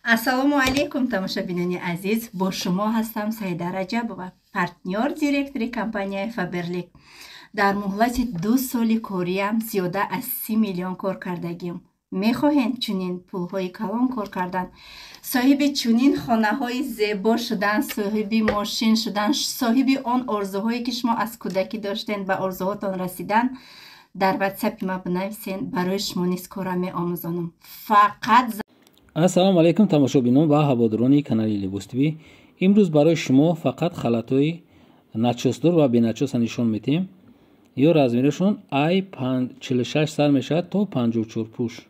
ассалому алайкум тамошабинони азиз, бо шумо ҳастам Саида Раҷабова, партнёр директори компанияи Фаберлик. дар муҳлати 2 соли кориям зиёда аз 30 миллион кор кардагим. мехоҳед чунин пулҳои калон кор кардан, соҳиби чунин хонаҳои зебо шудан, соҳиби мошин шудан, соҳиби он орзуҳое ки шумо аз кӯдакӣ доштед, ба орзуҳотон расидан, дар ватсапи ма бинависен, барои шумо низ кора меомӯзонам. Фақат ассалому алайкум тамошобинон ва ҳаводорони канали Либостиви. имрӯз барои шумо фақат халатҳои начосдор ва беначоса нишон медиҳем. ё размерашон I46 сар мешавад то 54 пуш.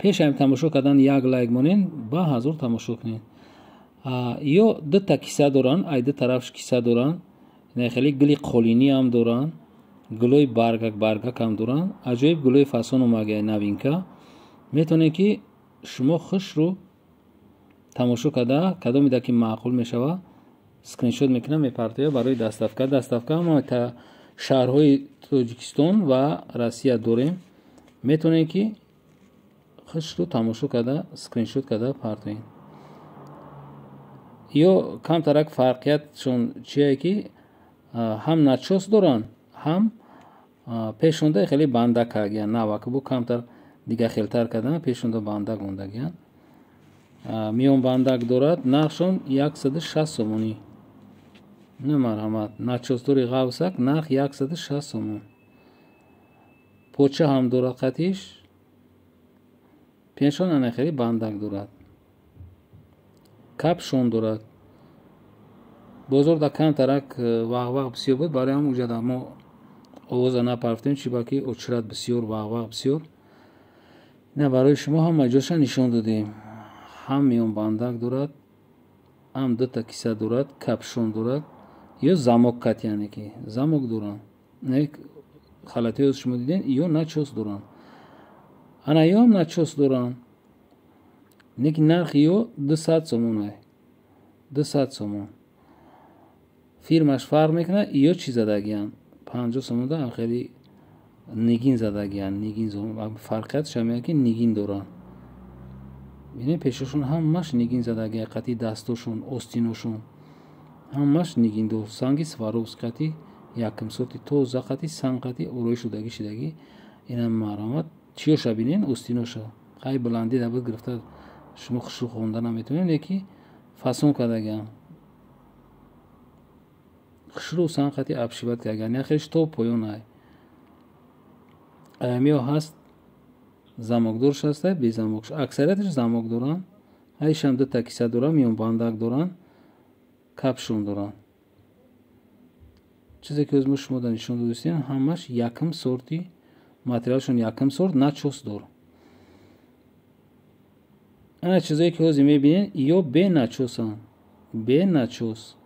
пешам тамошо кардан як лайк монен ба ҳазор тамошо кунед. ё дута киса доранд, ай ду тарафш киса доранд, хеле гули қолинӣ ҳам доранд, гулои баргак ҳам доранд. аҷоиб гулои фасон омагаи новинка. метавонед ки шумо хушро тамошо карда кадомида ки маъқул мешава скриншот мекунам, мепартоя барои даставка. даставка ҳама шаҳрҳои Тоҷикистон ва Россия дорем. метавонед ки хушро тамошо карда скриншот карда партоед. ё камтарак фарқиятшон чие ки ҳам начос доранд, ҳам пешонда хеле бандак кардагиянд. навак бо камтар дига хелтар кардан, пешонда бандак мондагиянд. миён бандак дорад, нархшон 160 сомонӣ. не марҳамат, начосдори ғавсак, нарх 160 сомон. поча ҳам дорад, қатиш пешон ана хеле бандак дорад, капшон дорад. бозорда камтарак вағ бисёр буд, барои ҳам уҷада мо овоза напарафтем, чи ба ки очрат бисёр, вағ бисёр. не барои шумо ҳама ҷоша нишон додем. ҳам миён бандак дорад, ҳам дута киса дорад, капшон дорад, ё замок кат, яъне ки замок доранд. не халатиҳои шумо дидем, ё начос доранд. ана ё ҳам начос доранд, лекин нархи ё 200 сомон ай, 200 сомон. фирмаш фарқ мекунад, ё чӣ задагиянд, 50 сомонда хеле нигин задагиянд, нигин фарқиятш ҳамеяд ки нигин доранд. бинед пешашон ҳамаш нигин задагия, қати дастошон, остиношон ҳамаш нигиндор, санги сваровски қати якм сорти тоза, қати санг, қати орои шудагӣ шидагӣ. инам марҳамат чиёша бинед, остиноша қай буланди дабуд гирифта шумо хушрӯ хонда наметавонед, леки фасон кардагиянд, хушрӯ санг қати абшиват кардагиянд, яхелш то поён ай. аямиё ҳаст замокдорш ҳаста, безамокш, аксарияташ замок доранд. ҳайшам дута киса доранд, миён бандак доранд, капшон доранд. чизе ки озмо шумо да нишон додистем, ҳамаш якм сорти материалшон, якм сорт начосдор. ана чизое ки ҳозир мебинед, ё беначосанд, беначос,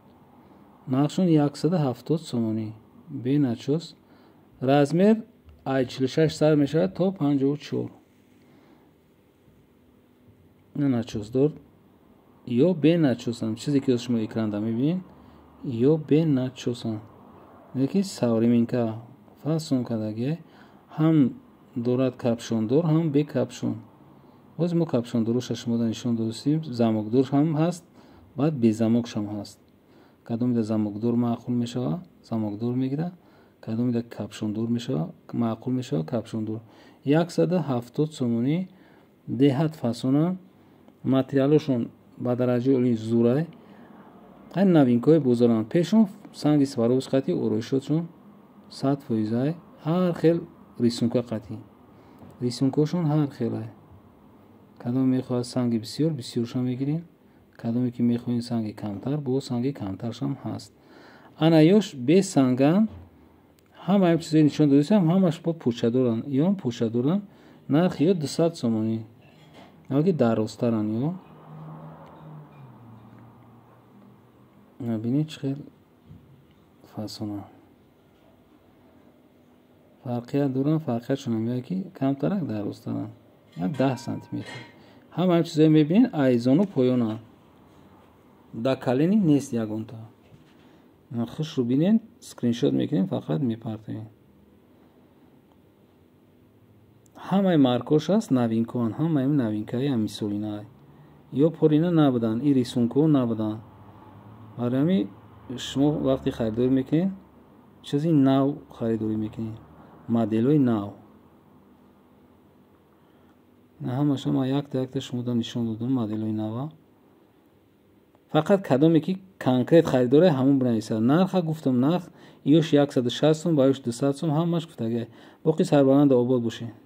нархшон 170 сомонӣ, беначос. размер I46 сар мешавад то 54. не начосдор, ё беначосанд. чизе ки шумо экранда мебинед, ё беначосанд, леки савреминка фасон кардагия. ҳам дорад капшондор, ҳам бекапшон. боз мо капшондороша шумо да нишон додистем. замокдор ҳам ҳаст, баъд безамокшам ҳаст. кадомида замокдор маъқул мешава, замокдор мегира, кадомида капшондор мешава, маъқул мешава, капшондор. 170 сомонӣ, деҳат фасонанд. материалошон ба дараҷаи олӣ зурай, ай новинкаҳои бозоранд. пешон санги сваровски қати ороишотшон 100% ай, ҳар хел рисунка қати, рисункаошон ҳар хел ай. кадом мехоҳад санги бисёр, бисёршам мегирем, кадоме ки мехоҳем санги камтар, бо санги камтаршам ҳаст. ана ёш бесанганд, ҳама ҳам чизои нишон додистам, ҳамаш бо пӯча доранд, ё ҳам пӯча доранд. нархи ё 200 сомонӣ, ки дарозтаранд. ё бинед чӣ хел фасонанд, фарқият доранд. фарқиятшон ҳамеяд ки камтарак дарозтаранд, як 10 сантиметр. ҳама ҳам чизое мебинед, айзону поёнанд, да калени нест ягонта. хушро бинед, скриншот мекунем, фақат мепартоем. ҳамаи маркош аст, новинкоанд, ҳамаи новинкаи мисолинаи. ё порина набуданд, ин рисункҳо набуданд. барои ҳамин шумо вақте харидорӣ мекунед чизи нав харидорӣ мекунед, моделҳои нав. ҳамаша ман якта шумода нишон додам моделҳои нава. фақат кадоме ки конкрет харидора ҳамон бинависад. нарха гуфтам, нарх ёш 160 сум ба ёш 200 сум ҳамаш гуфтагӣ. боқи сарбаланда обод бошед.